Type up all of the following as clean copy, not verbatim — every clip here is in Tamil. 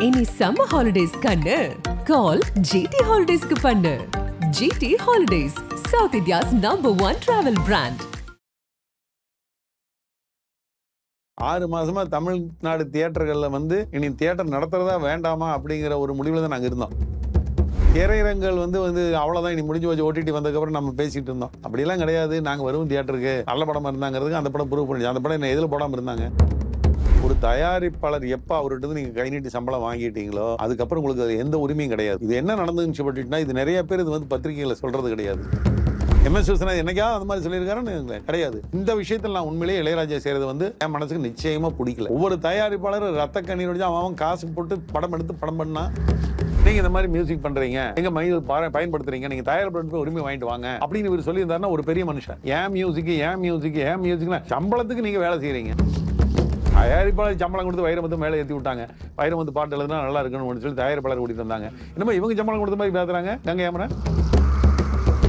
இனி சம்மர் ஹாலிடேஸ் கண்ணு கால் ஜிடி ஹாலிடேஸ்க்கு பண்ணு. GT holidays, south India's #1 travel brand. 6 மாசமா தமிழ்நாடு தியேட்டர்கள்ல வந்து இனி தியேட்டர் நடத்துறதா வேண்டாமா அப்படிங்கிற ஒரு முடிவில் தான் நாங்கள் இருந்தோம். திரையரங்கள் வந்து அவ்வளோதான், இனி முடிஞ்சு வச்சு ஓடிடி வந்ததுக்கப்புறம் நம்ம பேசிட்டு இருந்தோம். அப்படிலாம் கிடையாது. நாங்கள் வரும் தியேட்டருக்கு நல்ல படமாக இருந்தாங்கிறதுக்கு அந்த படம் ப்ரூவ் பண்ணிச்சு. அந்த படம் என்ன எதில் போடாமல் இருந்தாங்க. ஒரு தயாரிப்பாளர் எப்போ அவர்கிட்ட நீங்கள் கை நீட்டி சம்பளம் வாங்கிட்டீங்களோ அதுக்கப்புறம் உங்களுக்கு அது எந்த உரிமையும் கிடையாது. இது என்ன நடந்துன்னு பட்டுனா இது நிறைய பேர் இது வந்து பத்திரிகைகளை சொல்றது கிடையாது. MS விஸ்வநாதன் என்னைக்காவது அந்த மாதிரி சொல்லியிருக்காருன்னு கிடையாது. இந்த விஷயத்தில் நான் உண்மையிலேயே இளையராஜா செய்யறது வந்து என் மனசுக்கு நிச்சயமா பிடிக்கல. ஒவ்வொரு தயாரிப்பாளரும் ரத்த கண்ணீர் வச்சு அவன் காசு போட்டு படம் எடுத்து படம் பண்ணா, நீங்க இந்த மாதிரி மியூசிக் பண்றீங்க, எங்க மையில் பயன்படுத்துறீங்க, நீங்க தயாரிப்பு உரிமை வாங்கிட்டு வாங்க அப்படின்னு இவர் சொல்லியிருந்தாருன்னா ஒரு பெரிய மனுஷன். ஏன் மியூசிக்னா சம்பளத்துக்கு நீங்க வேலை செய்யறீங்க. தயாரிப்பாளர் சம்பளம் கொடுத்து வைரமுத்து மேலே ஏற்றி விட்டாங்க. வைரமுத்து பாட்டு எழுதுனா நல்லா இருக்கணும்னு சொல்லி தயாரிப்பாளர் கூட்டிட்டு வந்தாங்க. இன்னும் இவங்க சம்பளம் கொடுத்த மாதிரி பேசுறாங்க. கங்கை அமரன்.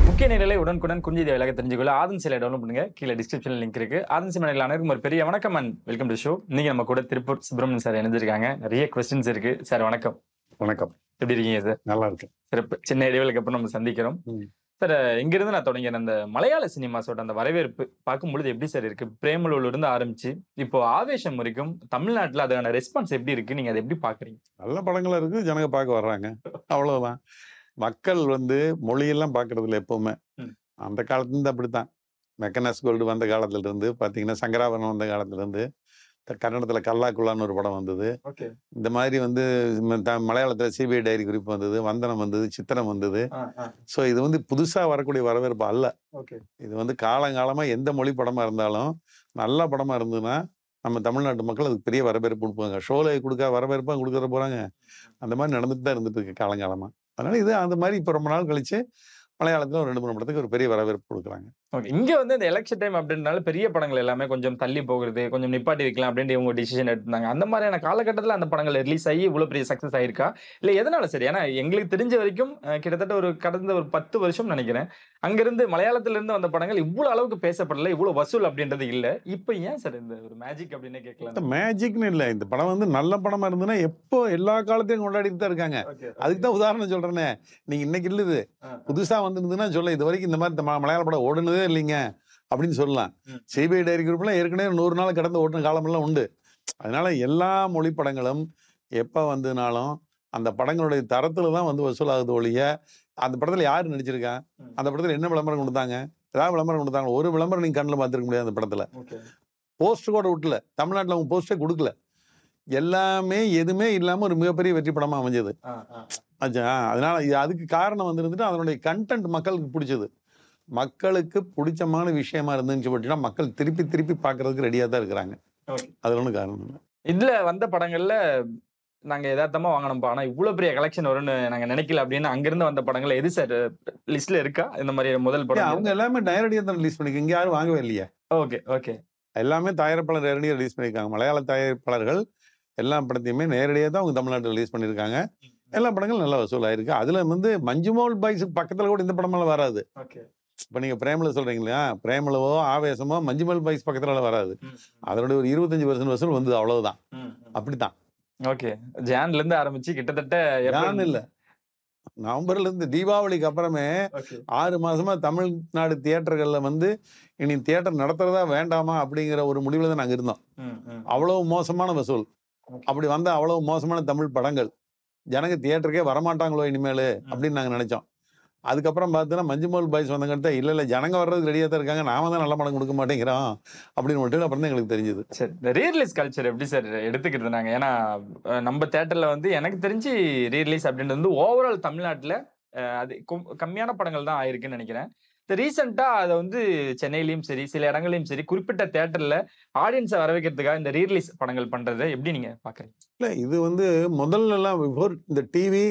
முக்கிய நிலையை உடனுக்குடன் குஞ்சிதை விலக தெரிஞ்சுக்கொள்ள ஆதன் சிலை டவுன்லோட் பண்ணுங்க. கீழே டிஸ்கிரிப்ஷன்ல லிங்க் இருக்கு. ஆதன் சிலை அனைவருக்கும் ஒரு பெரிய வணக்கம் அண்ட் வெல்கம் டு ஷோ. இன்னைக்கு நம்ம கூட திருப்பூர் சுப்பிரமணியன் சார் இணைஞ்சிருக்காங்க. நிறைய கொஸ்டின்ஸ் இருக்கு. சார் வணக்கம். வணக்கம். எப்படி இருக்கீங்க சார்? நல்லா இருக்கு. சிறப்பு. சின்ன இடைவெளிக்கு அப்புறம் நம்ம சந்திக்கிறோம். சார், இங்கிருந்து நான் தொடங்கின அந்த மலையாள சினிமாஸோட அந்த வரவேற்பு பார்க்கும்பொழுது எப்படி சார் இருக்கு? பிரேமலூர்ல இருந்து ஆரம்பிச்சு இப்போ ஆவேசம் வரைக்கும் தமிழ்நாட்டில் அதுக்கான ரெஸ்பான்ஸ் எப்படி இருக்கு? நீங்க அதை எப்படி பாக்குறீங்க? நல்ல படங்களா இருக்கு, ஜனங்க பார்க்க வர்றாங்க, அவ்வளவுதான். மக்கள் மொழியெல்லாம் பார்க்கறதுல எப்பவுமே அந்த காலத்துலேருந்து அப்படித்தான். மெக்கனஸ் கோல்டு வந்த காலத்துல இருந்து பார்த்தீங்கன்னா, சங்கராபரணம் வந்த காலத்துல இருந்து, கன்னடத்தில் கல்லாக்குள்ளான்னு ஒரு படம் வந்தது. இந்த மாதிரி மலையாளத்தில் CBI டைரி குறிப்பு வந்தது, வந்தனம் வந்தது, சித்திரம் வந்தது. ஸோ இது புதுசாக வரக்கூடிய வரவேற்பு அல்ல. இது காலங்காலமாக எந்த மொழி படமாக இருந்தாலும் நல்ல படமாக இருந்ததுன்னா நம்ம தமிழ்நாட்டு மக்கள் அதுக்கு பெரிய வரவேற்பு கொடுப்பாங்க. ஷோவில் வரவேற்பாக கொடுக்குற போகிறாங்க. அந்த மாதிரி நடந்துட்டு தான் இருந்துட்டு இருக்கு காலங்காலமாக. அதனால இது அந்த மாதிரி இப்போ ரொம்ப நாள் கழிச்சு மலையாளத்தில் ஒரு 2-3 படத்துக்கு ஒரு பெரிய வரவேற்பு கொடுக்குறாங்க. இங்க இந்த எலெக்ஷன் டைம் அப்படின்றனால பெரிய படங்கள் எல்லாமே கொஞ்சம் தள்ளி போகிறது, கொஞ்சம் நிப்பாட்டி வைக்கலாம் அப்படின்ட்டு இவங்க டிசிஷன் எடுத்தாங்க. அந்த மாதிரியான காலகட்டத்தில் அந்த படங்கள் ரிலீஸ் ஆகி இவ்வளவு பெரிய சக்சஸ் ஆயிருக்கா இல்லை எதனால? சரி, ஏன்னா எங்களுக்கு தெரிஞ்ச வரைக்கும் கிட்டத்தட்ட கடந்த ஒரு 10 வருஷம் நினைக்கிறேன், அங்கிருந்து மலையாளத்துல இருந்து வந்த படங்கள் இவ்வளவு அளவுக்கு பேசப்படல, இவ்வளவு வசூல் அப்படின்றது இல்லை. இப்போ ஏன் சார் இந்த ஒரு மேஜிக் அப்படின்னு கேட்கலாம்? மேஜிக்னு இல்லை, இந்த படம் நல்ல படமா இருந்ததுன்னா எப்போ எல்லா காலத்தையும் கொண்டாடிட்டு தான் இருக்காங்க. அதுக்கு தான் உதாரணம் சொல்றேனே. நீங்க இன்னைக்கு இல்லது புதுசா வந்துருந்துன்னா சொல்ல, இது வரைக்கும் இந்த மாதிரி மலையாள படம் ஓடுனதே இல்லைங்க அப்படின்னு சொல்லலாம். CBI டைரி குரூப்லாம் ஏற்கனவே 100 நாள் கடந்து ஓட்டுன காலமெல்லாம் உண்டு. அதனால எல்லா மொழி படங்களும் எப்போ வந்ததுனாலும் அந்த படங்களுடைய தரத்துல தான் வசூலாகுது ஒழிய, அந்த படத்துல யாரு நடிச்சிருக்கா, அந்த படத்துல என்ன விளம்பரம் கொடுத்தாங்க, ஏதாவது விளம்பரம் கொடுத்தாங்க, ஒரு விளம்பரம் நீங்க கண்ணில் பார்த்துருக்க முடியாது. அந்த படத்துல போஸ்டர் கூட விட்டல, தமிழ்நாட்டில் அவங்க போஸ்டே கொடுக்கல. எல்லாமே எதுவுமே இல்லாம ஒரு மிகப்பெரிய வெற்றி படமா அமைஞ்சது. அதனால அதுக்கு காரணம் இருந்துட்டு அதனுடைய கண்டென்ட் மக்களுக்கு பிடிச்சது. மக்களுக்கு பிடிச்சமான விஷயமா இருந்துச்சு அப்படின்னா மக்கள் திருப்பி திருப்பி பார்க்கறதுக்கு ரெடியா தான் இருக்கிறாங்க. அதுல ஒன்றும் காரணம் இல்லை. இதுல வந்த படங்கள்ல நாங்க யதார்த்தமா வாங்கணும்ப்பா, ஆனா இவ்வளவு பெரிய கலெக்ஷன் வரும்னு நாங்க நினைக்கல அப்படின்னு அங்கிருந்து வந்த படங்கள் எது சார் லிஸ்ட்ல இருக்கா? இந்த மாதிரி முதல் படம் அவங்க எல்லாமே நேரடியா தான் ரிலீஸ் பண்ணிக்க, இங்க யாரும் வாங்கவே இல்லையா? ஓகே. எல்லாமே தயாரிப்பாளர் நேரடியாக ரிலீஸ் பண்ணியிருக்காங்க. மலையாள தயாரிப்பாளர்கள் எல்லா படத்தையுமே நேரடியாக தான் அவங்க தமிழ்நாட்டில் ரிலீஸ் பண்ணியிருக்காங்க. எல்லா படங்களும் நல்லா வசூலாயிருக்கு. அதுல மஞ்சுமோல் பாய்ஸுக்கு பக்கத்துல கூட இந்த படமெல்லாம் வராது. இப்ப நீங்க பிரேமல சொல்றீங்க இல்லையா, பிரேமலவோ ஆவேசமோ மஞ்சுமல் பாய்ஸ் பக்கத்துல வராது. அதனுடைய ஒரு 25% வசூல் வந்தது, அவ்வளவுதான். அப்படித்தான். ஓகே. ஜான்ல இருந்து ஆரம்பிச்சு கிட்டத்தட்ட ஜான் இல்ல, நவம்பர்ல இருந்து தீபாவளிக்கு அப்புறமே 6 மாசமா தமிழ்நாடு தியேட்டர்கள்ல இனி தியேட்டர் நடத்துறதா வேண்டாமா அப்படிங்கிற ஒரு முடிவுல தான் நாங்க இருந்தோம். அவ்வளவு மோசமான வசூல். அப்படி வந்த அவ்வளவு மோசமான தமிழ் படங்கள் ஜனங்க தியேட்டருக்கே வரமாட்டாங்களோ இனிமேல் அப்படின்னு நாங்க நினைச்சோம். அதுக்கப்புறம் பார்த்தீங்கன்னா மஞ்சுமோல் பாய்ஸ் வந்தங்கிட்ட இல்லை ஜனங்க வர்றதுக்கு ரெடியாக தான் இருக்காங்க, நாம தான் நல்ல படம் கொடுக்க மாட்டேங்கிறோம் அப்படின்னு மட்டும் அப்புறம் தான் எங்களுக்கு தெரிஞ்சது. சரி, இந்த ரீரிலீஸ் கல்ச்சர் எப்படி சார் எடுத்துக்கிட்டு இருந்தாங்க? ஏன்னா நம்ம தேட்டர்ல எனக்கு தெரிஞ்சு ரீரிலீஸ் அப்படின்றது ஓவரால் தமிழ்நாட்டில் அது கம்மியான படங்கள் தான் ஆயிருக்குன்னு நினைக்கிறேன். இந்த ரீசெண்டா அதை சென்னையிலயும் சரி சில இடங்களையும் சரி குறிப்பிட்ட தேட்டர்ல ஆடியன்ஸை வர வைக்கிறதுக்காக இந்த ரீரிலீஸ் படங்கள் பண்றதை எப்படி நீங்க பாக்குறீங்க? இல்லை, இது முதல்ல எல்லாம் பிஃபோர் இந்த டிவி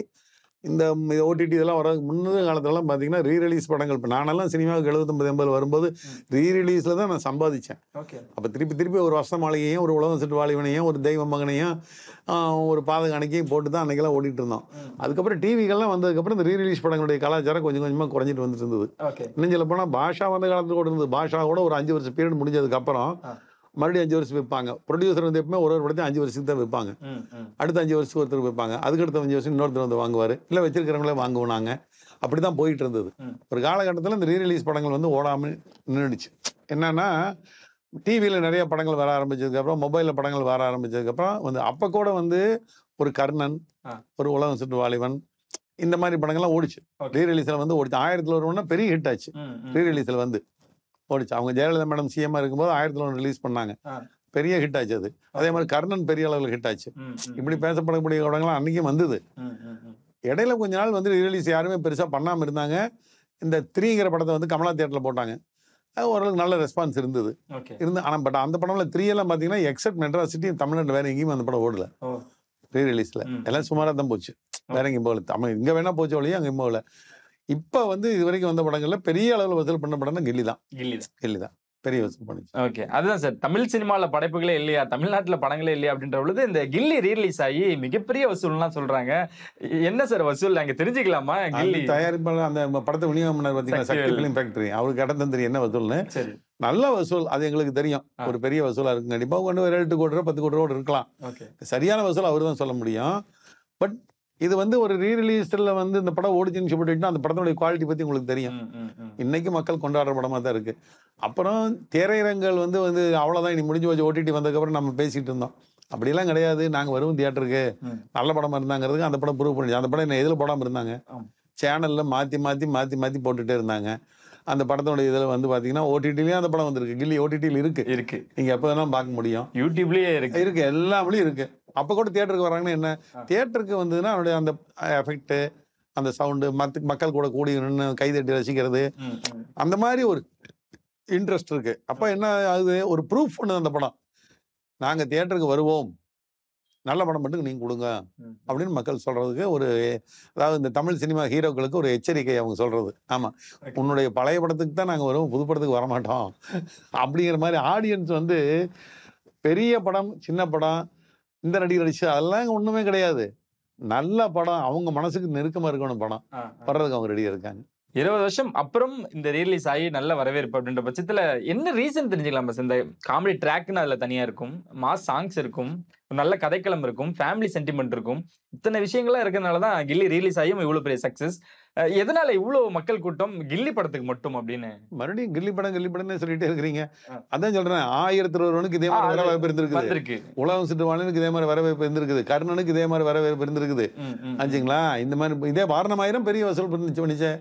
இந்த OTT இதெல்லாம் வர முன்னே காலத்துலலாம் பார்த்தீங்கன்னா ரீரிலீஸ் படங்கள். இப்போ நானெல்லாம் சினிமாவுக்கு 79-80 வரும்போது ரீரிலீஸில் தான் நான் சம்பாதிச்சேன். அப்போ திருப்பி ஒரு வருஷ மாளிகையும் ஒரு உலகம் செட்டு வாலிபனையும் ஒரு தெய்வ மகனையும் ஒரு பாதகாணிக்கையும் போட்டு தான் அன்றைக்கெல்லாம் ஓடிட்டு இருந்தோம். அதுக்கப்புறம் டிவிகள்லாம் வந்ததுக்கப்புறம் இந்த ரீரிலீஸ் படங்களுடைய கலாச்சாரம் கொஞ்சம் கொஞ்சமாக குறைஞ்சிட்டு வந்துட்டு இருந்தது. இன்னும் சொல்ல போனால் பாஷா வந்த காலத்தில் கூட இருந்தது. பாஷா கூட ஒரு 5 வருஷம் பீரியட் முடிஞ்சதுக்கப்புறம் மறுபடியும் 5 வருஷம் விற்பாங்க. ப்ரொடியூசர் வந்து எப்பவுமே ஒரு படத்தையும் 5 வருஷத்துக்கு தான் விற்பாங்க. அடுத்த 5 வருஷத்துக்கு ஒருத்தர் விற்பாங்க. அதுக்கடுத்த 5 வருஷம் இன்னொருத்தர் வந்து வாங்குவார், இல்லை வச்சிருக்கிறவங்களே வாங்குவாங்க. அப்படி தான் போயிட்டு இருந்தது. ஒரு காலகட்டத்தில் இந்த ரீரிலீஸ் படங்கள் வந்து ஓடாமல் நின்றுடுச்சு. என்னன்னா டிவியில் நிறைய படங்கள் வர ஆரம்பிச்சதுக்கப்புறம், மொபைலில் படங்கள் வர ஆரம்பிச்சதுக்கப்புறம் வந்து அப்போ கூட வந்து ஒரு கர்ணன், ஒரு உலகம் சுற்று வாலிபன், இந்த மாதிரி படங்கள்லாம் ஓடிச்சு. ரீரிலீஸில் வந்து ஓடிச்சு. 1000ல் ஒருவன்னா பெரிய ஹிட் ஆச்சு. ரீரிலீஸில் வந்து ஓடிச்சு. அவங்க ஜெயலலிதா மேடம் சிஎம்மா இருக்கும்போது 1000ல் ஒன்று ரிலீஸ் பண்ணாங்க. பெரிய ஹிட் ஆச்சு அது. அதே மாதிரி கர்ணன் பெரிய அளவில் ஹிட் ஆச்சு. இப்படி பேசப்படக்கூடிய படங்கள்லாம் அன்றைக்கும் வந்தது. இடையில கொஞ்ச நாள் வந்து ரீரிலீஸ் யாருமே பெருசாக பண்ணாமல் இருந்தாங்க. இந்த 3ங்கிற படத்தை வந்து கமலா தியேட்டரில் போட்டாங்க. ஓரளவுக்கு நல்ல ரெஸ்பான்ஸ் இருந்தது. ஆனால் பட் அந்த படம்ல 3 எல்லாம் பார்த்தீங்கன்னா எக்ஸப்ட் மெட்ராஸ் சிட்டி தமிழ்நாட்டில் வேற எங்கேயும் அந்த படம் ஓடல. ரீரிலீஸில் எல்லாம் சுமாராக தான் போச்சு. வேற எங்கேயும் போகல. தமிழ் இங்கே வேணா போச்சு ஒழிய அங்கே போகல. இப்போ வந்து இது வரைக்கும் வந்த படங்கள்ல பெரிய அளவில் வசூல் பண்ண படம்னா கில்லி தான் பெரிய வசூல் பண்ணுச்சு. ஓகே, அதுதான் சார். தமிழ் சினிமாவில் படைப்புகளே இல்லையா, தமிழ்நாட்டில் படங்களே இல்லையா அப்படின்ற பொழுது இந்த கில்லி ரீரிலீஸ் ஆகி மிகப்பெரிய வசூல்லாம் சொல்றாங்க. என்ன சார் வசூல் அங்கே தெரிஞ்சுக்கலாமா? கில்லி தயாரிப்பாளர் அந்த படத்தை விநியோகம் பண்ணார் பார்த்தீங்கன்னா, சக்தி ஃபிலிம் ஃபேக்டரி, அவருக்கு இடம் தெரியும் என்ன வசூல்னு. நல்ல வசூல், அது எங்களுக்கு தெரியும். ஒரு பெரிய வசூலா இருக்கு. கண்டிப்பா கொண்டு 8 கோடி ரூபா 10 கோடி ரூபா இருக்கலாம். சரியான வசூல் அவர் தான் சொல்ல முடியும். பட் இது வந்து ஒரு ரீரிலீஸ்ல வந்து இந்த படம் ஓடிச்சுன்னு சொல்லிட்டு அந்த படத்தோட குவாலிட்டி பத்தி உங்களுக்கு தெரியும். இன்னைக்கு மக்கள் கொண்டாடுற படமா தான் இருக்கு. அப்புறம் திரையரங்கள் வந்து வந்து அவ்வளவுதான், இனி முடிஞ்சு வச்சு ஓடிடி வந்ததுக்கப்புறம் நம்ம பேசிட்டு இருந்தோம். அப்படியெல்லாம் கிடையாது. நாங்க வரும் தியேட்டருக்கு நல்ல படமா இருந்தாங்கிறதுக்கு அந்த படம் ப்ரூவ் பண்ணிச்சு. அந்த படம் என்ன எதுல போடாம இருந்தாங்க, சேனல்ல மாத்தி மாத்தி மாத்தி மாத்தி போட்டுட்டே இருந்தாங்க. அந்த படத்தோட இதுல வந்து பாத்தீங்கன்னா ஓடிடிலயும் அந்த படம் வந்திருக்கு. கில்லி ஓடிடியில் இருக்கு. நீங்க எப்ப வேணாலும் பார்க்க முடியும். யூடியூப்லயே இருக்கு. எல்லாமே இருக்கு. அப்ப கூட தியேட்டருக்கு வராங்கன்னா என்ன, தியேட்டருக்கு வந்ததுன்னா அவனுடைய அந்த எஃபெக்ட், அந்த சவுண்டு, மக்கள் கூட கூடி நின்று கைதட்டி ரசிக்கிறது, அந்த மாதிரி ஒரு இன்ட்ரெஸ்ட் இருக்கு. அப்ப என்ன ஆகுது, ஒரு ப்ரூஃப் பண்ணுது அந்த படம். நாங்க தியேட்டருக்கு வருவோம், நல்ல படம் மட்டும் நீங்க கொடுங்க அப்படின்னு மக்கள் சொல்றதுக்கு ஒரு, அதாவது இந்த தமிழ் சினிமா ஹீரோக்களுக்கு ஒரு எச்சரிக்கை அவங்க சொல்றது. ஆமா, உன்னுடைய பழைய படத்துக்கு தான் நாங்க வருவோம், புது படத்துக்கு வரமாட்டோம் அப்படிங்கிற மாதிரி. ஆடியன்ஸ் வந்து பெரிய படம் சின்ன படம் இந்த நடிகர் நடிச்சு அதெல்லாம் ஒண்ணுமே கிடையாது. நல்ல படம், அவங்க மனசுக்கு நெருக்கமா இருக்கணும் படம் வர்றதுக்கு அவங்க ரெடியா இருக்காங்க. 20 வருஷம் அப்புறம் இந்த ரீலீஸ் ஆகி நல்ல வரவேற்பு அப்படின்ற பட்சத்துல என்ன ரீசன் தெரிஞ்சுக்கலாம்? பஸ் இந்த காமெடி ட்ராக்னு அதுல தனியா இருக்கும், மாஸ் சாங்ஸ் இருக்கும், நல்ல கதைக்களம் இருக்கும், ஃபேமிலி சென்டிமெண்ட் இருக்கும். இத்தனை விஷயங்கள்லாம் இருக்கிறதுனாலதான் கில்லி ரிலீஸ் ஆகியும் இவ்வளவு பெரிய சக்சஸ். எதனால இவ்வளவு மக்கள் கூட்டம் கில்லி படத்துக்கு மட்டும் அப்படின்னு? மறுபடியும் கில்லி படம்னு சொல்லிட்டே இருக்கிறீங்க. அதான் சொல்றேன், 1001 இதே மாதிரி வரவேற்பு இருந்திருக்கு. உலகம் சுற்று வாலிபனுக்கு இதே மாதிரி வரவேற்பு இருந்திருக்குது. கர்ணனுக்கு இதே மாதிரி வரவேற்பு இருந்திருக்குது. ஆச்சுங்களா? இந்த மாதிரி இதே வாரணமாயிரம் பெரிய வசூல் பண்ணிச்சு.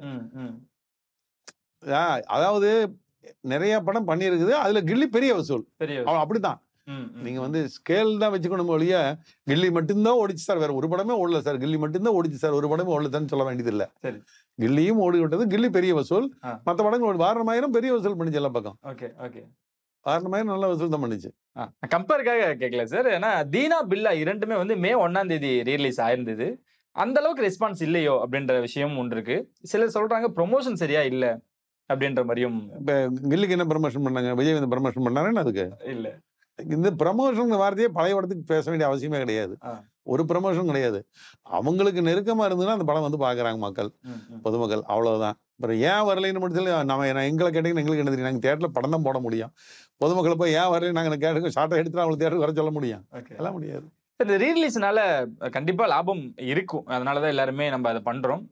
அதாவது நிறைய படம் பண்ணியிருக்குது, அதுல கில்லி பெரிய வசூல். அப்படித்தான் நீங்க வந்து ஸ்கேல் தான் வச்சுக்கணும் ஒழிய கில்லி மட்டும்தான் ஓடிச்சு சார், வேற ஒரு படமே ஓடல சார், கில்லி மட்டும்தான் ஓடிச்சு சார், ஒரு படமே ஓடலன்னு சொல்ல வேண்டியது இல்ல. கில்லியும் ஓடி விட்டது, கில்லி பெரிய வசூல். மற்ற படங்கள் வாரணமாயிரம் பெரிய வசூல் பண்ணிச்சு எல்லா பக்கம். வாரணமாயிரம் நல்ல வசூல் தான் பண்ணிச்சு. கம்பேருக்காக கேட்கல சார். ஏன்னா தீனா பில்லா இரண்டுமே வந்து May 1 ரிலீஸ் ஆயிருந்தது. அந்த அளவுக்கு ரெஸ்பான்ஸ் இல்லையோ அப்படின்ற விஷயம் ஒன்று இருக்கு. சிலர் சொல்றாங்க ப்ரொமோஷன் சரியா இல்ல அப்படின்ற மாதிரியும். இப்ப கில்லிக்கு என்ன ப்ரமோஷன் பண்ணாங்க? விஜய் வந்து ப்ரமோஷன் பண்ணாருன்னு அதுக்கு இல்ல. இந்த ப்ரமோஷன் வார்த்தையே பழைய படத்துக்கு பேச வேண்டிய அவசியமே கிடையாது. ஒரு ப்ரமோஷன் கிடையாது. அவங்களுக்கு நெருக்கமா இருந்ததுன்னா அந்த படம் வந்து பாக்குறாங்க மக்கள், பொதுமக்கள், அவ்வளவுதான். அப்புறம் ஏன் வரலைன்னு மட்டும் நம்ம எங்களை கேட்டீங்கன்னா எங்களுக்கு என்ன தெரியும்? நாங்க தியேட்டர்ல படம் தான் போட முடியும். பொதுமக்களை போய் ஏன் வரல நாங்க கேட்டு ஷார்ட்டா எடுத்து அவங்களுக்கு தியேட்டருக்கு வர சொல்ல முடியும்? எல்லாம் முடியாது. இந்த ரீரிலீஸ்னால கண்டிப்பா லாபம் இருக்கும். அதனாலதான் எல்லாருமே நம்ம அதை பண்றோம்.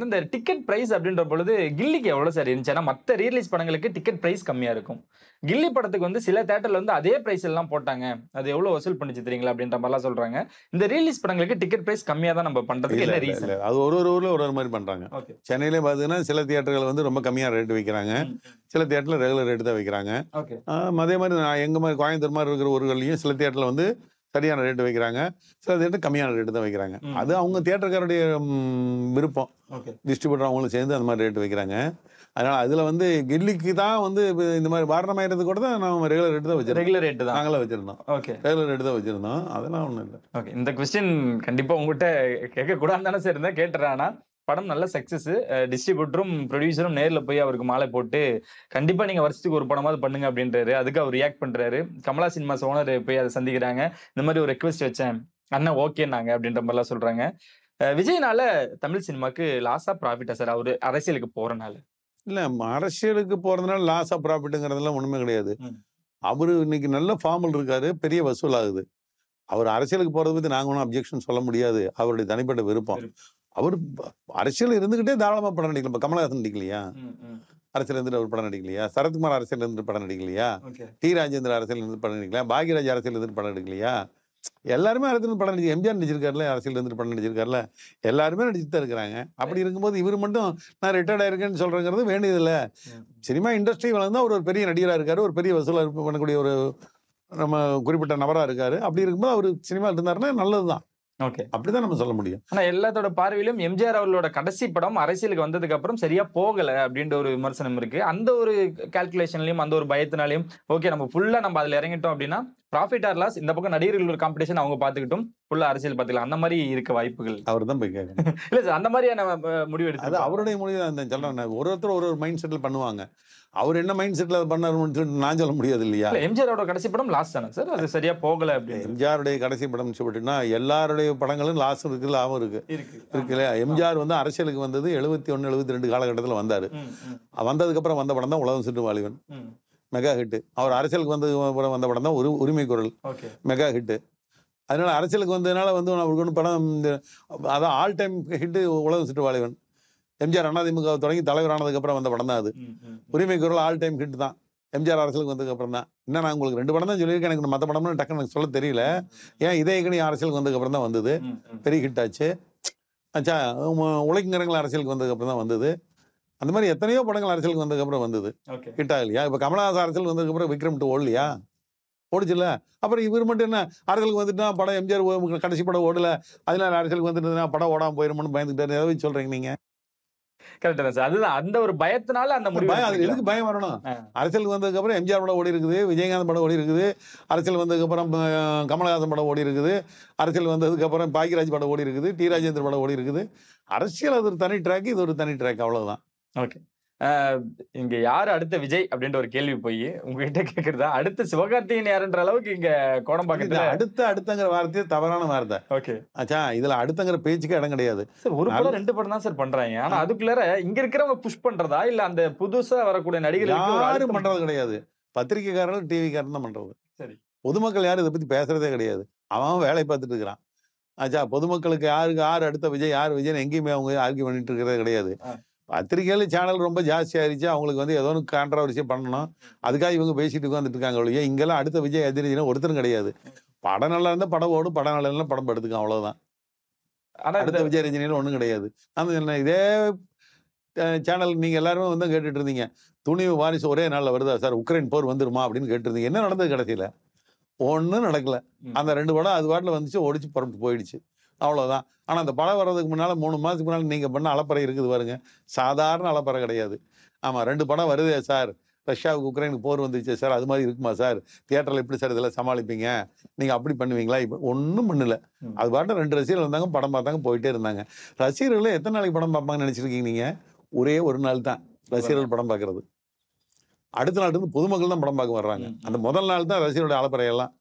அந்த டிக்கெட் பிரைஸ் அப்படின்ற பொழுது கில்லிக்கு எவ்வளவு சார் இருந்துச்சு? ஏன்னா மற்ற ரீரிலீஸ் படங்களுக்கு டிக்கெட் பிரைஸ் கம்மியா இருக்கும். கில்லி படத்துக்கு வந்து சில தியேட்டர்ல வந்து அதே பிரைஸ் எல்லாம் போட்டாங்க, அது எவ்வளவு வசூல் பண்ணிச்சு தெரியுங்களா அப்படின்ற மாதிரிலாம் சொல்றாங்க. இந்த ரீரிலீஸ் படங்களுக்கு டிக்கெட் பிரைஸ் கம்மியா தான் நம்ம பண்றதுக்கு என்ன ரீசன்? அது ஒரு ஊர்ல ஒரு மாதிரி பண்றாங்க. சென்னையிலே பாத்தீங்கன்னா சில தியேட்டர்கள் வந்து ரொம்ப கம்மியா ரேட் வைக்கிறாங்க, சில தியேட்டர்ல ரெகுலர் ரேட் தான் வைக்கிறாங்க. அதே மாதிரி எங்க மாதிரி கோயம்புத்தூர் மாதிரி இருக்கிற ஊர்களையும் சில தியேட்டர்ல வந்து சரியான ரேட்டு வைக்கிறாங்க, சில தியேட்டர் கம்மியான ரேட்டு தான் வைக்கிறாங்க. அது அவங்க தியேட்டருக்காருடைய விருப்பம். டிஸ்ட்ரிபியூட்டர் அவங்களும் சேர்ந்து அந்த மாதிரி ரேட்டு வைக்கிறாங்க. அதனால அதுல வந்து கில்லிக்கு தான் வந்து இந்த மாதிரி வாரணமாயிரத்துக்கு கூட தான் நம்ம ரெகுலர் ரேட்டு தான் வச்சிருக்கோம். ரெகுலர் ரேட்டு தான் நாங்களே வச்சிருந்தோம். ரெகுலர் ரேட்டு தான் வச்சிருந்தோம். அதெல்லாம் ஒண்ணும் இல்லை. ஓகே, இந்த கொஸ்டின் கண்டிப்பா உங்ககிட்ட கேட்க கூடாது தானே சார் இருந்தா கேட்டுறேன். ஆனா படம் நல்ல சக்சஸ். டிஸ்ட்ரிபியூட்டரும் ப்ரொடியூசரும் நேர்ல போய் அவருக்கு மாலை போட்டு கண்டிப்பா நீங்க வருஷத்துக்கு ஒரு படமாவது பண்ணுங்க அப்படின்றாரு. அதுக்கு அவர் ரியாக்ட் பண்றாரு. கமலா சினிமாஸ் ஓனர் போய் அதை சந்திக்கிறாங்க. இந்த மாதிரி ஒரு ரெக்வெஸ்ட் வச்சேன், அண்ணா ஓகேன்னாங்க அப்படின்ற மாதிரிலாம் சொல்றாங்க. விஜய்னால தமிழ் சினிமாக்கு லாஸா ப்ராஃபிட்டா சார் அவரு அரசியலுக்கு போறனால? இல்ல, அரசியலுக்கு போறதுனால லாஸா ப்ராஃபிட்டுங்கிறதுலாம் ஒண்ணுமே கிடையாது. அவரு இன்னைக்கு நல்ல ஃபார்மில் இருக்காரு, பெரிய வசூல் ஆகுது. அவர் அரசியலுக்கு போறத பத்தி நாங்க ஒன்றும் அப்ஜெக்ஷன் சொல்ல முடியாது. அவருடைய தனிப்பட்ட விருப்பம். அவர் அரசியல் இருந்துகிட்டே தாராளமா படம் நடிக்கலாம். இப்ப கமலஹாசன் நடிக்கலையா? அரசியல் இருந்துட்டு அவர் படம் நடிக்கலையா? சரத்குமார் அரசியல் இருந்து படம் நடிக்கலையா? டி ராஜேந்திர அரசியல் இருந்து படம் நடிக்கலையா? பாக்யராஜ் அரசியல் இருந்து படம் நடிக்கலையா? எல்லாருமே அரசியல் படம் நடிச்சு எம்ஜிஆர் நடிச்சிருக்காருல, அரசியல் இருந்து படம் நடிச்சிருக்காருல, எல்லாருமே நடிச்சுட்டு தான் இருக்கிறாங்க. அப்படி இருக்கும்போது இவர் மட்டும் நான் ரிட்டையர்ட் ஆயிருக்கேன்னு சொல்றேங்கிறது வேண்டியதில்லை. சினிமா இண்டஸ்ட்ரி வளர்ந்தா அவர் ஒரு பெரிய நடிகராக இருக்காரு, ஒரு பெரிய வசூலா பண்ணக்கூடிய ஒரு நம்ம குறிப்பிட்ட நபராக இருக்காரு. அப்படி இருக்கும்போது அவர் சினிமா இருந்தாருன்னா நல்லதுதான். ஓகே, அப்படிதான் நம்ம சொல்ல முடியும். ஆனா எல்லாத்தோட பார்வையிலும் எம்ஜிஆர் அவர்களோட கடைசி படம் அரசியலுக்கு வந்ததுக்கு அப்புறம் சரியா போகல அப்படின்ற ஒரு விமர்சனம் இருக்கு. அந்த ஒரு கால்குலேஷன்லயும் அந்த ஒரு பயத்தினாலையும் ஓகே நம்ம ஃபுல்லா நம்ம அதுல இறங்கிட்டோம் அப்படின்னா ப்ராஃபிட் ஆர் லாஸ், இந்த பக்கம் நடிகர்கள் ஒரு காம்படிஷன் அவங்க பாத்துக்கிட்டும் ஃபுல்லா அரசியல் பாத்துக்கலாம், அந்த மாதிரி இருக்க வாய்ப்புகள். அவர் தான் போய் கேட்கணும். இல்ல சார், அந்த மாதிரியான முடிவு அது எடுத்து அவருடைய முடிவு தான் சொல்றேன். ஒருத்தர் ஒரு மைண்ட் செட்டில் பண்ணுவாங்க. அவர் என்ன மைண்ட் செட்டில் அதை பண்ணாருன்னு சொல்லிட்டு நான் சொல்ல முடியாது இல்லையா? எம்ஜிஆரோட கடைசி படம் லாஸ்ட் தானே சார், அது சரியா போகல அப்படின்னு. எம்ஜிஆருடைய கடைசி படம் சொல்லிட்டுன்னா எல்லாருடைய படங்களும் லாஸ் இருக்கு, லாபம் இருக்கு இல்லையா? எம்ஜிஆர் வந்து அரசியலுக்கு வந்தது 71 72 காலகட்டத்தில் வந்தாரு. வந்ததுக்கு அப்புறம் வந்த படம் தான் உலகம் சுற்றும் வாலிபன், மெகா ஹிட். அவர் அரசியலுக்கு வந்த படம் தான் உரிமை குரல், மெகா ஹிட். அதனால அரசியலுக்கு வந்ததுனால வந்து அவருக்கு ஒன்று படம் அதான் ஆல் டைம் ஹிட் உலகம் சுற்று வாலிபன். எம்ஜிஆர் அதிமுக தொடங்கி தலைவர் ஆனதுக்கப்புறம் வந்த படம் தான் அது. உரிமை குரல் ஆல் டைம் ஹிட் தான் எம்ஜிஆர் அரசியலுக்கு வந்ததுக்கு அப்புறம் தான். இன்னும் நான் உங்களுக்கு 2 படம் தான் சொல்லியிருக்கேன், எனக்கு மற்ற படம்னு டக்குன்னு எனக்கு சொல்ல தெரியல. ஏன் இதயக்கணி அரசியலுக்கு வந்ததுக்கு அப்புறம் தான் வந்தது, பெரிய ஹிட் ஆச்சு. ஆச்சா, உழைக்குங்கிறவங்க அரசியலுக்கு வந்ததுக்கு அப்புறம் தான் வந்தது. அந்த மாதிரி எத்தனையோ படங்கள் அரசியலுக்கு வந்ததுக்கு அப்புறம் வந்தது, ஹிட் ஆகலையா? இப்போ கமலஹாசன் அரசியல் வந்ததுக்கு அப்புறம் விக்ரம் 2 ஓடலையா? ஓடிச்சுல. அப்புறம் இவர் மட்டும் என்ன அரசியலுக்கு வந்துட்டா படம் எம்ஜிஆர் கடைசி படம் ஓடல, அதனால அரசியலுக்கு வந்துட்டுனா படம் ஓடாமல் போயிருமோன்னு பயந்துட்டாரு. எதை வச்சு சொல்றீங்க நீங்க? கரெக்ட் தான் சார். அதுதான் அந்த ஒரு பயத்தினால அந்த முடிவு. அது எதுக்கு பயம் வரணும்? அரசியலுக்கு வந்ததுக்கு அப்புறம் எம்ஜிஆர் படம் ஓடி இருக்குது, விஜயகாந்த் படம் ஓடி இருக்குது, அரசியல் வந்ததுக்கு அப்புறம் கமலஹாசன் படம் ஓடி இருக்குது, அரசியல் வந்ததுக்கு அப்புறம் பாக்யராஜ் படம் ஓடி இருக்குது, டி ராஜேந்திர படம் ஓடி இருக்குது. அரசியல் அது ஒரு தனி ட்ராக், இது ஒரு தனி ட்ராக், அவ்வளவுதான். ஓகே, இங்க யாரு அடுத்த விஜய் அப்படின்ற ஒரு கேள்வி போய் உங்ககிட்ட கேக்குறதா, அடுத்த சிவகார்த்திகேயன் யாருன்ற அளவுக்கு இங்க கோடம்பாக்கத்துல அடுத்தங்கிற வார்த்தையே தவறான வார்த்தை. ஓகே, ஆச்சா, இதுல அடுத்தங்கிற பேச்சுக்கு இடம் கிடையாது. ஒரு படம் 2 படம் தான் சார் பண்றாங்க. ஆனா அதுக்குள்ளார இங்க இருக்கிறவங்க புஷ் பண்றதா இல்ல அந்த புதுசா வரக்கூடிய நடிகர்கள் யாரும் பண்றது கிடையாது. பத்திரிகைக்காரர்கள் டிவிக்காரன் தான் பண்றது. சரி, பொதுமக்கள் யாரும் இதை பத்தி பேசுறதே கிடையாது. அவன் வேலை பார்த்துட்டு இருக்கிறான். ஆச்சா, பொதுமக்களுக்கு யார் அடுத்த விஜய், யார் விஜய் எங்கேயுமே அவங்க ஆர்கியூ பண்ணிட்டு இருக்கிறது கிடையாது. பத்திரிகைகள் சேனல் ரொம்ப ஜாஸ்தி ஆயிடுச்சு. அவங்களுக்கு வந்து ஏதோ ஒன்று கான்ட்ரவர்சியாக பண்ணணும், அதுக்காக இவங்க பேசிட்டு உட்காந்துட்டு இருக்காங்க ஒழிய இங்கெல்லாம் அடுத்த விஜய் எதிரினா ஒருத்தரும் கிடையாது. படம் நல்லா இருந்தால் படம் ஓடும், படம் நல்லா இருந்தால் படம் எடுத்துக்கும், அவ்வளோதான். ஆனால் அடுத்த விஜய் ரஜினின்னு ஒன்றும் கிடையாது. அந்த இதே சேனல் நீங்கள் எல்லாருமே வந்து கேட்டுட்டு இருந்தீங்க, துணிவு வாரிசு ஒரே நாளில் வருதா சார், உக்ரைன் போர் வந்துருமா அப்படின்னு கேட்டுருந்தீங்க. என்ன நடந்தது கடைசியில்? ஒன்றும் நடக்கல. அந்த 2 படம் அது பாட்டில் வந்துச்சு, ஓடிச்சு, புறப்பட்டு போயிடுச்சு, அவ்வளோதான். ஆனால் அந்த படம் வர்றதுக்கு முன்னால் 3 மாதத்துக்கு முன்னால் நீங்கள் பண்ண அலப்பறை இருக்குது பாருங்க, சாதாரண அலப்பறை கிடையாது. ஆமாம், 2 படம் வருதே சார், ரஷ்யாவுக்கு உக்ரைனுக்கு போர் வந்துச்சு சார், அது மாதிரி இருக்குமா சார், தியேட்டரில் எப்படி சார் இதெல்லாம் சமாளிப்பீங்க, நீங்கள் அப்படி பண்ணுவீங்களா? இப்போ ஒன்றும் பண்ணல. அது பாட்டு 2 ரசிகர்கள் வந்தாங்க, படம் பார்த்தாங்க, போயிட்டே இருந்தாங்க. ரசிகர்கள் எத்தனை நாளைக்கு படம் பார்ப்பாங்கன்னு நினச்சிருக்கீங்க நீங்கள்? ஒரே ஒரு நாள் தான் ரசிகர்கள் படம் பார்க்கறது. அடுத்த நாள் இருந்து பொதுமக்கள் தான் படம் பார்க்க வர்றாங்க. அந்த முதல் நாள் தான் ரசிகருடைய அலப்பறையெல்லாம்.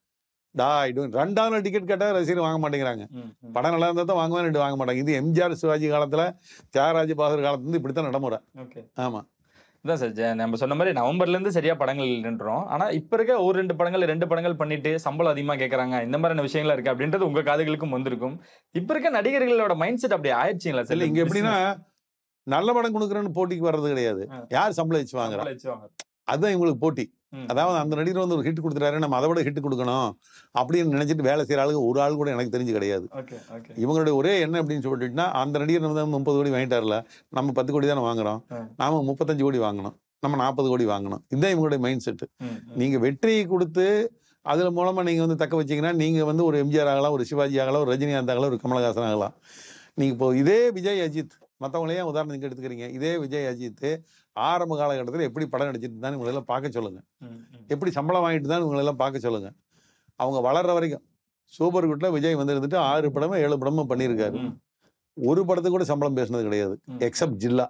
2ஆவது நாள் டிக்கெட் கேட்டால் ரசிகர் வாங்க மாட்டேங்கிறாங்க. படம் நல்லா இருந்தால் தான் வாங்குவேன், வாங்க மாட்டாங்க. இது எம்ஜிஆர் சிவாஜி காலத்தில், தியாகராஜ பாகர் காலத்துல இப்படித்தான் நடைமுறை. ஆமா, இதான் சார் நம்ம சொன்ன மாதிரி நவம்பர்ல இருந்து சரியா படங்கள் நின்றோம். ஆனா இப்ப இருக்க ஒரு 2 படங்கள் பண்ணிட்டு சம்பளம் அதிகமா கேட்கறாங்க, இந்த மாதிரியான விஷயங்களா இருக்கு அப்படின்றது உங்க காதுகளுக்கும் வந்திருக்கும். இப்ப இருக்க நடிகர்களோட மைண்ட் செட் அப்படி ஆயிடுச்சுங்களா சார்? இங்க எப்படின்னா நல்ல படம் கொடுக்குறேன்னு போட்டிக்கு வர்றது கிடையாது, யார் சம்பளம் வச்சு வாங்குறாங்க அதுதான் இவங்களுக்கு போட்டி. அதாவது அந்த நடிகர் வந்து ஒரு ஹிட் கொடுத்துட்டாரு, நம்ம அதை விட ஹிட் கொடுக்கணும் அப்படின்னு நினைச்சிட்டு வேலை செய்யற ஆளுங்க ஒரு ஆள் கூட எனக்கு தெரிஞ்சு கிடையாது. இவங்களுடைய ஒரே என்ன அப்படின்னு சொல்லிட்டுனா, அந்த நடிகர் வந்து 30 கோடி வாங்கிட்டார்ல, நம்ம 10 கோடி தானே வாங்குறோம், நாம 35 கோடி வாங்கணும், நம்ம 40 கோடி வாங்கணும். இதுதான் இவங்களுடைய மைண்ட் செட்டு. நீங்க வெற்றியை கொடுத்து அதுல மூலமா நீங்க வந்து தக்க வச்சீங்கன்னா நீங்க வந்து ஒரு எம்ஜிஆர் ஆகலாம், ஒரு சிவாஜி ஆகலாம், ஒரு ரஜினிகாந்த் ஆகலாம், ஒரு கமலஹாசன் ஆகலாம். நீங்க இப்போ இதே விஜய் அஜித், மற்றவங்களையும் உதாரணத்துக்கு எடுத்துக்கிறீங்க, இதே விஜய் அஜித் ஆரம்ப காலகட்டத்தில் எப்படி படம் நடிச்சிட்டு தான் இவங்களெல்லாம் பார்க்க சொல்லுங்க, எப்படி சம்பளம் வாங்கிட்டு தான் இவங்களெல்லாம் பார்க்க சொல்லுங்க. அவங்க வளர்ற வரைக்கும் சூப்பர் குட்ல விஜய் வந்து இருந்துட்டு 6 படமோ 7 படமோ பண்ணியிருக்காரு. ஒரு படத்துக்கு கூட சம்பளம் பேசினது கிடையாது, எக்ஸப்ட் ஜில்லா.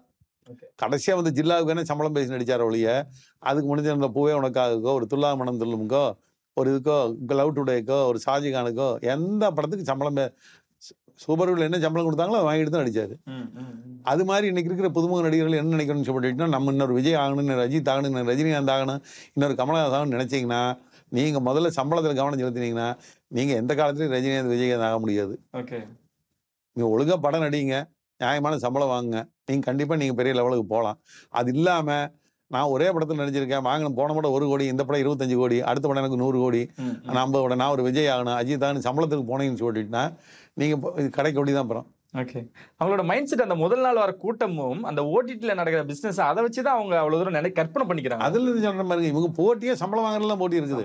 கடைசியா வந்து ஜில்லாவுக்கு வேணா சம்பளம் பேசி நடிச்சார ஒழிய, அதுக்கு முடிஞ்ச அந்த பூவே உனக்காகக்கோ, ஒரு துல்லா மனம் துல்லுமுக்கோ, ஒரு இதுக்கோ, லவ் டுடேக்கோ, ஒரு ஷாஜிகானுக்கோ எந்த படத்துக்கு சூப்பர் என்ன சம்பளம் கொடுத்தாங்களோ அதை வாங்கிட்டு தான் நடிச்சாரு. அது மாதிரி இன்னைக்கு இருக்கிற புதுமுக நடிகர்கள் என்ன நினைக்கணும்னு சொல்லிட்டுனா, நம்ம இன்னொரு விஜய் ஆகணும், இன்னொரு அஜித் ஆகணும், இன்னொரு ரஜினிகாந்த் ஆகணும், இன்னொரு கமலஹாசன் ஆகணும்னு நினைச்சீங்கன்னா, நீங்க முதல்ல சம்பளத்தில் கவனம் செலுத்தினீங்கன்னா நீங்க எந்த காலத்துலையும் ரஜினிகாந்த் விஜயகாந்த் ஆக முடியாது. நீங்க ஒழுங்கா படம் நடிங்க, நியாயமான சம்பளம் வாங்குங்க, நீங்க கண்டிப்பா நீங்க பெரிய லெவலுக்கு போகலாம். அது இல்லாம நான் ஒரே படத்தில் நடிச்சிருக்கேன், வாங்கின போன படம் 1 கோடி, இந்த படம் 25 கோடி, அடுத்த படம் எனக்கு 100 கோடி, நான் ஒரு விஜய் ஆகணும், அஜித் ஆகணும், சம்பளத்துக்கு போனீங்கன்னு சொல்லிட்டுனா நீங்க கடைக்கு ஓடி தான் போகிறோம். ஓகே. அவங்களோட மைண்ட் செட் அந்த முதல் நாள் வர கூட்டமும் அந்த ஓடிடில நடக்கிற பிசினஸ் அதை வச்சு தான் அவங்க அவ்வளவு தூரம் கற்பனை பண்ணிக்கிறாங்க. அதுல இருந்து சொல்ற மாதிரி இவங்க போட்டியே சம்பளம் வாங்குறதுலாம் போட்டி இருக்குது,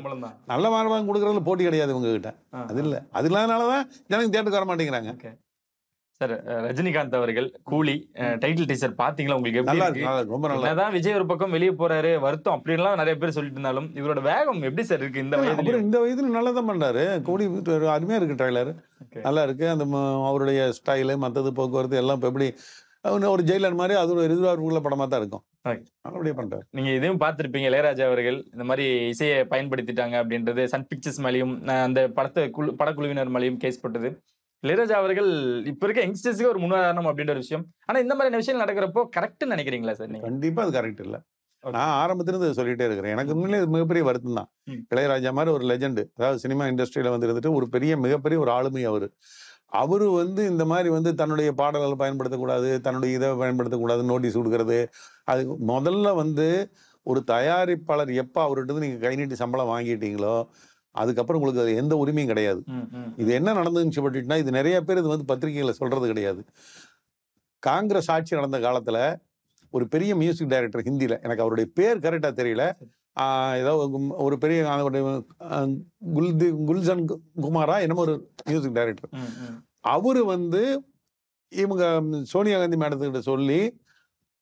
நல்ல மாணவன் கொடுக்குறதுல போட்டி கிடையாது இவங்க கிட்ட. அது இல்லை, அது இல்லாதனாலதான் ஜனங்க தியேட்டருக்கு வர மாட்டேங்கிறாங்க. சார், ரஜினிகாந்த் அவர்கள் கூலி டைட்டில் டீசர் பாத்தீங்களா? உங்களுக்கு எப்படி இருக்கு? ரொம்ப நல்லா. அதான் விஜய் ஒரு பக்கம் வெளியே போறாரு, வருத்தம் அப்படின்லாம் நிறைய பேர் சொல்லிட்டு இருந்தாலும் இவரோட வேகம் எப்படி சார் இருக்கு இந்த வயதுல? இந்த வயதுல நல்லா தான் பண்றாரு. கூலி அருமையா இருக்கு, ட்ரைலர் நல்லா இருக்கு. அந்த அவருடைய ஸ்டைலு மற்றது போக்குவரத்து எல்லாம் இப்போ எப்படி ஒரு ஜெயிலர் மாதிரி அது ஒரு எதிர்பார்ப்புள்ள படமா தான் இருக்கும். நல்லபடியா பண்றாரு. நீங்க இதையும் பார்த்திருப்பீங்க, இளையராஜா அவர்கள் இந்த மாதிரி இசையை பயன்படுத்திட்டாங்க அப்படின்றது சன் பிக்சர்ஸ் மேலேயும் அந்த படக்குழுவினர் மேலேயும் கேஸ் போட்டது. இளையராஜா அவர்கள் இப்ப இருக்க யங்ஸ்டர்ஸ்க்கு ஒரு முன்னுதாரணம் அப்படின்ற ஒரு விஷயம். ஆனா இந்த மாதிரி விஷயம் நடக்கிறப்போ கரெக்ட் நினைக்கிறீங்களா சார்? கண்டிப்பா அது கரெக்ட் இல்ல. நான் ஆரம்பத்திலிருந்து சொல்லிட்டே இருக்கிறேன், எனக்கு உண்மையிலே மிகப்பெரிய வருத்தம் தான். இளையராஜா மாதிரி ஒரு லெஜெண்ட், அதாவது சினிமா இண்டஸ்ட்ரியில வந்து இருந்துட்டு ஒரு பெரிய மிகப்பெரிய ஒரு ஆளுமை அவரு இந்த மாதிரி தன்னுடைய பாடல்களை பயன்படுத்தக்கூடாது, தன்னுடைய இதை பயன்படுத்தக்கூடாது, நோட்டீஸ் கொடுக்கறது. அது முதல்ல ஒரு தயாரிப்பாளர் எப்ப அவர்கிட்ட நீங்க கை நீட்டி சம்பளம் வாங்கிட்டீங்களோ அதுக்கப்புறம் உங்களுக்கு அது எந்த உரிமையும் கிடையாது. இது என்ன நடந்துன்னு சொல்லிட்டுனா, இது நிறைய பேர் இது பத்திரிகைகளை சொல்றது கிடையாது. காங்கிரஸ் ஆட்சி நடந்த காலத்துல ஒரு பெரிய மியூசிக் டைரக்டர் ஹிந்தியில, எனக்கு அவருடைய பேர் கரெக்டா தெரியல, ஏதோ ஒரு பெரிய குல்சன் குமாரா என்னமோ ஒரு மியூசிக் டைரக்டர், அவரு இவங்க சோனியா காந்தி மேடத்துக்கிட்ட சொல்லி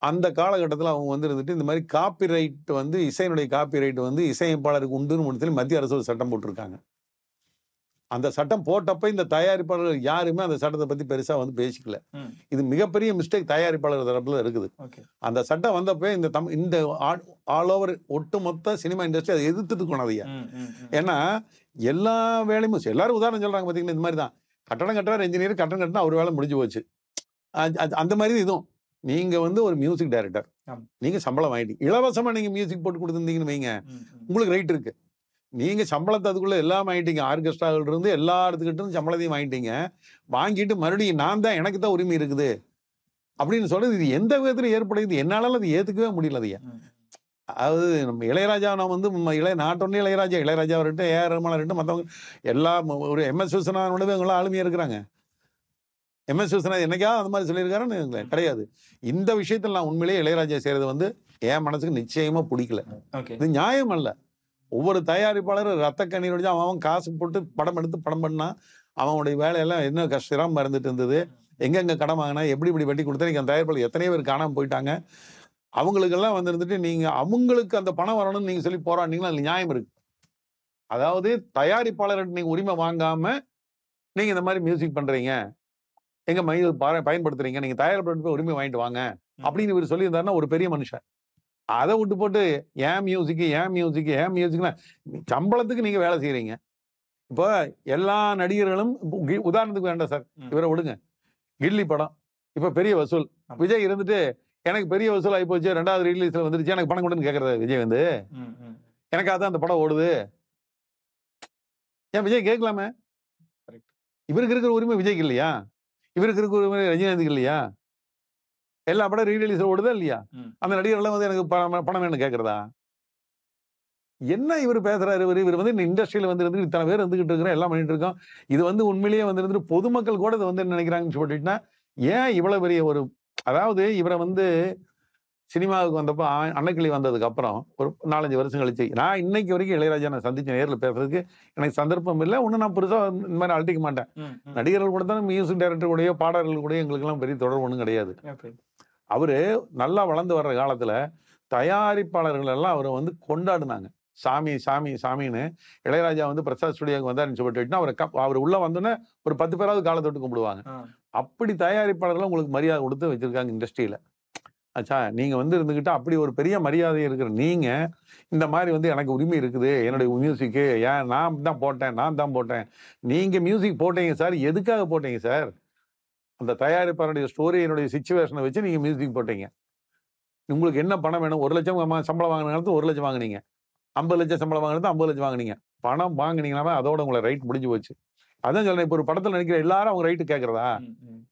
அந்த காலகட்டத்தில் அவங்க இருந்துட்டு இந்த மாதிரி காப்பிரைட் இசையினுடைய காப்பிரைட் இசையமைப்பாளருக்கு உண்டுன்னு முடிச்சு மத்திய அரசு ஒரு சட்டம் போட்டிருக்காங்க. அந்த சட்டம் போட்டப்ப இந்த தயாரிப்பாளர்கள் யாருமே அந்த சட்டத்தை பத்தி பெருசா பேசிக்கல. இது மிகப்பெரிய மிஸ்டேக் தயாரிப்பாளர் தரப்புல இருக்குது. அந்த சட்டம் வந்தப்ப இந்த ஆல் ஓவர் ஒட்டுமொத்த சினிமா இண்டஸ்ட்ரி அதை எதிர்த்துட்டு கொண்டாதையா. ஏன்னா எல்லா வேலையும் எல்லாரும் உதாரணம் சொல்றாங்க பாத்தீங்கன்னா, இந்த மாதிரி தான் கட்டடம் கட்டுறாரு என்ஜினியர், கட்டடம் கட்டினா அவர் வேலை முடிஞ்சு போச்சு. அந்த மாதிரி இதுவும் நீங்க ஒரு மியூசிக் டைரக்டர், நீங்க சம்பளம் வாங்கிட்டீங்க, இலவசமா நீங்க மியூசிக் போட்டு கொடுத்துருந்தீங்கன்னு வைங்க, உங்களுக்கு ரைட் இருக்கு. நீங்க சம்பளத்தை அதுக்குள்ள எல்லாம் வாங்கிட்டீங்க, ஆர்கெஸ்ட்ராவில் இருந்து எல்லா இடத்துக்கிட்ட இருந்து சம்பளத்தையும் வாங்கிட்டீங்க, வாங்கிட்டு மறுபடியும் நான் தான் எனக்கு தான் உரிமை இருக்குது அப்படின்னு சொல்றது இது எந்த விதத்துல ஏற்படுது? என்னால அது ஏத்துக்கவே முடியல. அதையா அதாவது நம்ம இளையராஜா நாட்டொன்னே இளையராஜா வரட்டும், ஏஆர் ரஹ்மான் இருக்கட்டும், மற்றவங்க எல்லாம் ஒரு எம்எஸ் விஸ்வநாதனோட இவங்களாம் ஆளுமையா இருக்கிறாங்க. எம்எஸ் விஸ்வநாதன் என்னைக்காவது அந்த மாதிரி சொல்லியிருக்காருன்னு கிடையாது. இந்த விஷயத்துல நான் உண்மையிலேயே இளையராஜா செய்யறது என் மனசுக்கு நிச்சயமா பிடிக்கல. இது நியாயம் அல்ல. ஒவ்வொரு தயாரிப்பாளரும் ரத்த கண்ணீர் வச்சு அவன் காசு போட்டு படம் எடுத்து படம் பண்ணா அவனுடைய வேலையெல்லாம் என்ன கஷ்டம் இருந்துட்டு இருந்தது, எங்கெங்க கடன் வாங்கினா, எப்படி இப்படி வட்டி கொடுத்தா, அந்த தயாரிப்பாளர் எத்தனை பேர் காணாமல் போயிட்டாங்க. அவங்களுக்கெல்லாம் இருந்துட்டு நீங்க அவங்களுக்கு அந்த பணம் வரணும்னு நீங்க சொல்லி போராடினீங்கன்னா அதுல நியாயம் இருக்கு. அதாவது தயாரிப்பாளர்கிட்ட நீங்க உரிமை வாங்காம நீங்க இந்த மாதிரி மியூசிக் பண்றீங்க, எங்க மையம் பயன்படுத்துறீங்க, நீங்க தயாரிப்பாளர் போய் உரிமை வாங்கிட்டு வாங்க அப்படின்னு இவர் சொல்லியிருந்தாருன்னா ஒரு பெரிய மனுஷன். அதை விட்டு போட்டு ஏன் மியூசிக்னா சம்பளத்துக்கு நீங்க வேலை செய்யறீங்க. இப்போ எல்லா நடிகர்களும் உதாரணத்துக்கு வேண்டாம் சார், இவரை விடுங்க, கில்லி படம் இப்ப பெரிய வசூல், விஜய் இருந்துட்டு எனக்கு பெரிய வசூல் ஆகி போச்சு, 2வது ரிலீஸ்ல வந்துருச்சு, எனக்கு பணம் கொடுன்னு கேட்கறது விஜய் எனக்கு அதான் அந்த படம் ஓடுது, ஏன் விஜய் கேட்கலாமே? இவருக்கு இருக்கிற உரிமை விஜய்க்கு இல்லையா? இவருக்கு இருக்கிற உரிமை ரஜினிகாந்துக்கு இல்லையா? எல்லா படம் ரீரிலீஸ்ல ஓடுதா இல்லையா? அந்த நடிகர்கள் எனக்கு பணம் வேணும் கேட்கறதா? என்ன இவர் பேசுறாரு? இவர் இந்த இண்டஸ்ட்ரியில இருந்து இத்தனை பேர் இருந்துகிட்டு இருக்கிறோம், எல்லாம் பண்ணிட்டு இருக்கோம். இது உண்மையிலேயே இருந்துட்டு பொதுமக்கள் கூட இதை என்ன நினைக்கிறாங்கன்னு சொல்லிட்டுனா, ஏன் இவ்வளவு பெரிய ஒரு, அதாவது இவரை சினிமாவுக்கு வந்தப்போ அன்னக்கிளி வந்ததுக்கு அப்புறம் ஒரு 4-5 வருஷம் கழிச்சு நான் இன்னைக்கு வரைக்கும் இளையராஜா நான் சந்திச்சு நேரில் பேசுறதுக்கு எனக்கு சந்தர்ப்பம் இல்லை. ஒன்றும் நான் பெருசா இந்த மாதிரி அழட்டிக்க மாட்டேன். நடிகர்கள் கூட தான், மியூசிக் டைரக்டர் கூடயோ பாடகர்கள் கூட எங்களுக்கு எல்லாம் பெரிய தொடர்பு ஒன்றும் கிடையாது. அவரு நல்லா வளர்ந்து வர்ற காலத்துல தயாரிப்பாளர்கள் எல்லாம் அவரை கொண்டாடுனாங்க. சாமின்னு இளையராஜா பிரசாத் ஸ்டுடியோக்கு வந்தாருன்னு சொல்லிட்டு அவர் உள்ள வந்தோன்னே ஒரு 10 பேராவது காலை தொட்டு கும்பிடுவாங்க. அப்படி தயாரிப்பாளர்கள் உங்களுக்கு மரியாதை கொடுத்து வச்சிருக்காங்க இண்டஸ்ட்ரியில. ஆச்சா, நீங்க இருந்துகிட்டு அப்படி ஒரு பெரிய மரியாதை இருக்கிற நீங்க இந்த மாதிரி எனக்கு உரிமை இருக்குது, என்னுடைய மியூசிக்கு ஏன் நான் தான் போட்டேன். நீங்க மியூசிக் போட்டீங்க சார், எதுக்காக போட்டீங்க சார்? அந்த தயாரிப்பாளருடைய ஸ்டோரி, என்னுடைய சிச்சுவேஷனை வச்சு நீங்க மியூசிக் போட்டீங்க. உங்களுக்கு என்ன பணம் வேணும்? 1 லட்சம் சம்பளம் வாங்கின காலத்துல 1 லட்சம் வாங்குனீங்க. 50 லட்சம் சம்பளம் வாங்கினது 50 லட்சம் வாங்குனீங்க. பணம் வாங்குனீங்கன்னாவே அதோட உங்களை ரைட் முடிஞ்சு போச்சு. அதான் சொல்றேன். இப்போ ஒரு படத்துல நடிக்கிற எல்லாரும் அவங்க ரைட்டு கேட்கறதா?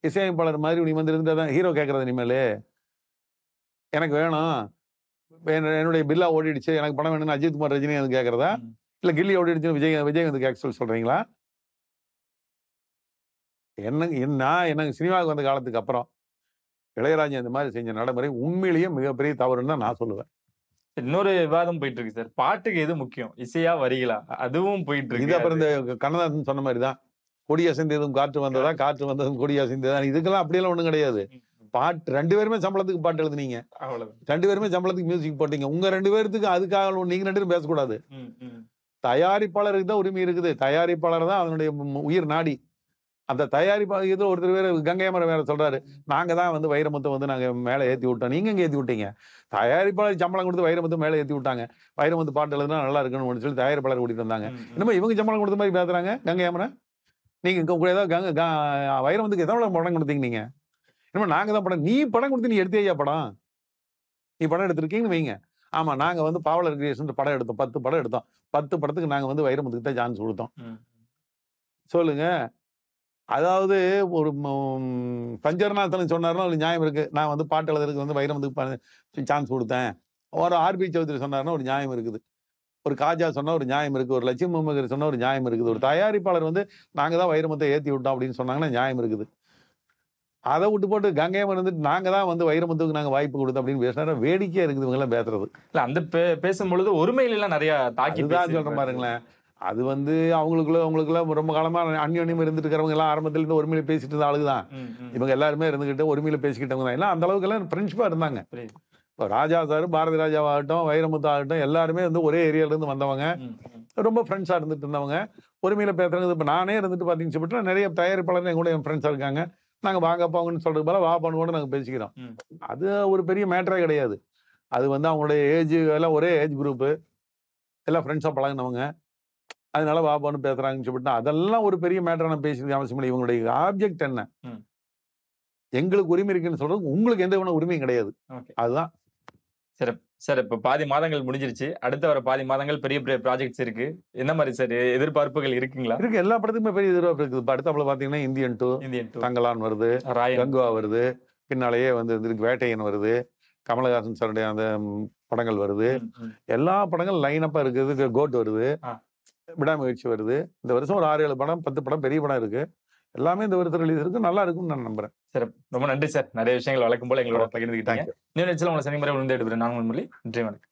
இசையமைப்பாளர் மாதிரி நீ வந்து இருந்தா ஹீரோ கேட்கறது இனிமேலு எனக்கு வேணும், என்னுடைய பில்லா ஓடிடுச்சு, எனக்கு பணம் வேணும்னு அஜித் குமார் ரஜினி வந்து கேட்கறதா? இல்ல கில்லி ஓடிடுச்சுன்னு விஜய் வந்து கேட்க சொல்றீங்களா? எனக்கு சினிமாவுக்கு வந்த காலத்துக்கு அப்புறம் இளையராஜா இந்த மாதிரி செஞ்ச நடைமுறை உண்மையிலேயே மிகப்பெரிய தவறுன்னு தான் நான் சொல்லுவேன். இன்னொரு விவாதம் போயிட்டு இருக்கு சார். பாட்டுக்கு எது முக்கியம்? இசையா, வரிகளா? அதுவும் போயிட்டு இது இருக்கு. அப்புறம் இந்த கண்ணதாசன் சொன்ன மாதிரி தான். கொடி அசைந்ததும் காற்று வந்ததா, காற்று வந்ததும் கொடி அசைந்ததா. இதுக்கெல்லாம் அப்படியெல்லாம் ஒண்ணும் கிடையாது. பாட்டு 2 பேருமே சம்பளத்துக்கு பாட்டு எழுதுனீங்க. அவ்வளவுதான். 2 பேருமே சம்பளத்துக்கு மியூசிக் போட்டீங்க. உங்க 2 பேருக்கு அதுக்காக நீங்க 2 பேரும் பேசக்கூடாது. தயாரிப்பாளருக்கு தான் உரிமை இருக்குது. தயாரிப்பாளர் தான் அதனுடைய உயிர் நாடி. அந்த தயாரிப்பாளர் ஏதோ ஒருத்தர் வேற கங்கையமரம் வேற சொல்றாரு, நாங்க தான் வந்து வைரமுத்தை வந்து நாங்க மேல ஏத்தி விட்டோம். நீங்க எங்க ஏத்தி விட்டீங்க? தயாரிப்பாளர் சம்பளம் கொடுத்து வைரமுத்து மேல ஏத்தி விட்டாங்க. வைரமுத்து பாட்டு எழுதுனா நல்லா இருக்கணும்னு சொல்லி தயாரிப்பாளர் கூட்டிட்டு வந்தாங்க. இன்னும் இவங்க சம்பளம் கொடுத்த மாதிரி பேசுறாங்க கங்கையமரம். நீங்க ஏதாவது வைரமுத்துக்கு எத்தனை படம் கொடுத்தீங்க நீங்க? இன்னும் நாங்க தான் படம். நீ படம் கொடுத்து நீ எடுத்தேயா படம்? நீ படம் எடுத்திருக்கீங்கன்னு வைங்க. ஆமா, நாங்க வந்து பாவலர் கிரியேஷன் படம் எடுத்தோம். 10 படம் எடுத்தோம். 10 படத்துக்கு நாங்க வந்து வைரமுத்துக்கு தான் சான்ஸ் கொடுத்தோம். சொல்லுங்க. அதாவது ஒரு பஞ்சர்நாதன் சொன்னாருன்னா ஒரு நியாயம் இருக்கு. நான் வந்து பாட்டு எழுதுறதுக்கு வந்து வைரமுத்துக்கு சான்ஸ் கொடுத்தேன். ஒரு ஆர்பி சௌத்ரி சொன்னாருன்னா ஒரு நியாயம் இருக்குது. ஒரு காஜா சொன்னா ஒரு நியாயம் இருக்கு. ஒரு லட்சுமி முகமது சொன்னா ஒரு நியாயம் இருக்குது. ஒரு தயாரிப்பாளர் வந்து நாங்க தான் வைரமுத்தை ஏத்தி விட்டோம் அப்படின்னு சொன்னாங்கன்னா நியாயம் இருக்குது. அதை விட்டு போட்டு கங்கையம்மன் வந்துட்டு நாங்க தான் வந்து வைரமுத்துக்கு நாங்க வாய்ப்பு கொடுத்தோம் அப்படின்னு பேசினா வேடிக்கையா இருக்குது இவங்க எல்லாம் பேசுறது. இல்ல அந்த பேசும்பொழுது ஒருமையில எல்லாம் நிறைய தாக்கி தான் சொல்ற பாருங்களேன். அது வந்து அவங்களுக்குள்ள ரொம்ப காலமா அந்யோன்யம் இருந்துட்டு இருக்கிறவங்க எல்லாம் ஆரம்பத்துல இருந்து ஒருமையில பேசிட்டு இருந்த ஆளுதான். இவங்க எல்லாருமே இருந்துகிட்டு ஒருமையில பேசிக்கிட்டவங்க தான். எல்லாம் அந்த அளவுக்கு எல்லாம் ஃப்ரெண்ட்ஷிப்பா இருந்தாங்க. இப்போ ராஜா சார், பாரதி ராஜாவாகட்டும், வைரமுத்து ஆகட்டும், எல்லாருமே வந்து ஒரே ஏரியால இருந்து வந்தவங்க. ரொம்ப ஃப்ரெண்ட்ஸா இருந்துட்டு இருந்தவங்க. ஒருமையில பேசுறது. இப்போ நானே இருந்துட்டு பாத்தீங்கன்னு சொல்லிட்டு நிறைய தயாரிப்பாளர் எங்க கூட என் ஃப்ரெண்ட்ஸா இருக்காங்க. நாங்க வாங்க போங்கன்னு சொல்றது போல வா பண்ணுவோம் நாங்க பேசிக்கிறோம். அது ஒரு பெரிய மேட்டரே கிடையாது. அது வந்து அவங்களுடைய ஏஜ் எல்லாம் ஒரே ஏஜ் குரூப், எல்லாம் ஃப்ரெண்ட்ஸா பழகினவங்க. அதனால வாபான்னு பேசுறாங்கன்னு சொல்லிட்டு அதெல்லாம் ஒரு பெரிய மேட்டர் நான் பேசுறது அவசியம் இல்லை. இவங்களுடைய ஆப்ஜெக்ட் என்ன? எங்களுக்கு உரிமை இருக்குன்னு சொல்றது, உங்களுக்கு எந்த உரிமையும் கிடையாது. அதுதான். சரி சார், இப்ப பாதி மாதங்கள் முடிஞ்சிருச்சு. அடுத்த வர பாதி மாதங்கள் பெரிய பெரிய ப்ராஜெக்ட்ஸ் இருக்கு. என்ன மாதிரி சார் எதிர்பார்ப்புகள் இருக்குங்களா? இருக்கு, எல்லா படத்துக்குமே பெரிய எதிர்பார்ப்பு இருக்குது. இப்போ அடுத்தாப்புல பாத்தீங்கன்னா இந்தியன் 2, தங்கலான் வருது, கங்குவா வருது, பின்னாலேயே வந்து வேட்டையன் வருது, கமலஹாசன் சாருடைய அந்த படங்கள் வருது. எல்லா படங்கள் லைனப்பா இருக்குது. கோட் வருது, விடாமுயற்சி வருது. இந்த வருஷம் ஒரு 6-7 படம் 10 படம் பெரிய படம் இருக்கு. எல்லாமே இந்த வருஷம் ரிலீஸ் இருக்கு. நல்லா இருக்கும்னு நான் நம்புறேன். சார் ரொம்ப நன்றி சார். நிறைய விஷயங்கள் வழக்கம் போல எங்களோட பகிர்ந்துக்கிட்டாங்க. நியூ நெட்ஸ்ல உங்களை சனிமுறை விழுந்து எடுக்கிறேன். நான் முன்மொழி. நன்றி, வணக்கம்.